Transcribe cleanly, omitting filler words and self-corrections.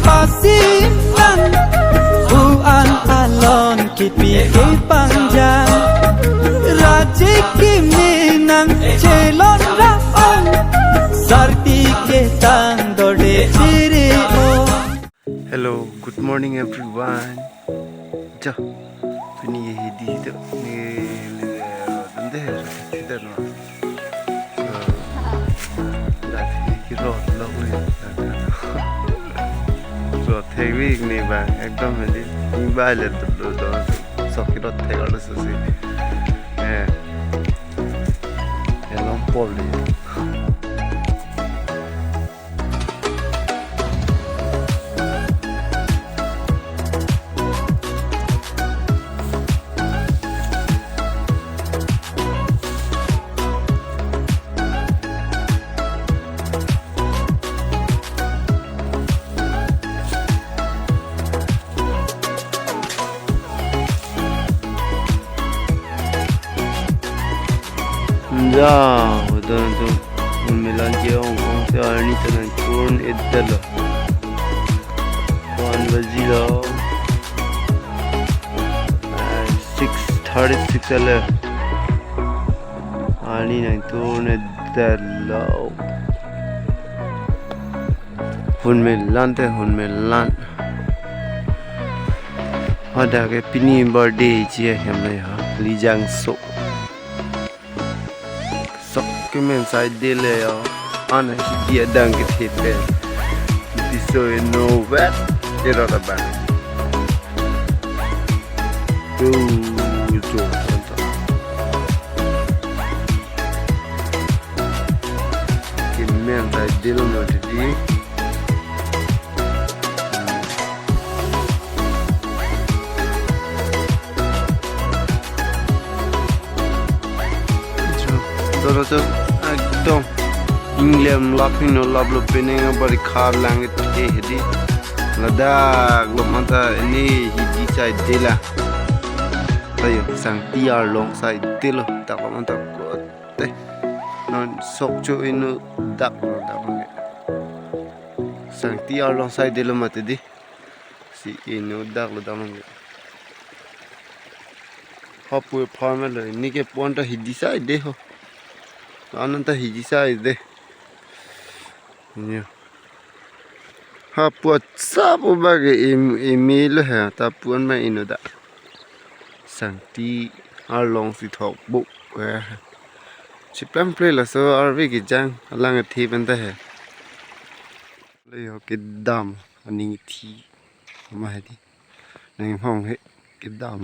pasilan buan alon kipi ke panjang raje ki minang chelon raon sarti ke tang dode chire o. Hello, good morning everyone. Ja, tuni ye di to ni dande hai sida no. Da ki rot log ni. Rot thai wi ni ba ekdom hedi ni ba le to do so ki rot thai gar so si. Elong pol le. Ja, udah tuh melan jauh, orang ni tu turun edal, tuan bajilo, 6:36 lah, ni turun edal, hun melan, ada ke pini birthday je yang ni ha, lijang sok. Cái men sai đi leo anh ấy dia đang cái thịt về đi soi no vet cái đó là bạn tu rồi cái men sai đi luôn rồi đi तो एकदम England laughing no लाबलो पेनेंगा बड़ी खार लांगे ते हेदी लदाख लो मता ने हिजी side देला tayo sang tiar long side देलो तक मता कोते non sokcho inu dak sang tiar long side देलो मते di si inu dak lo damang hopu phamelo ni ke ponta hidi side de ho ananta hiji size de ha puat sabu bage email ha ta puan ma inoda santi along si thok bu chiplam play la so arve ki jang alang thi ban ta hai le yo ke dam ani thi ma di nang hong he ke dam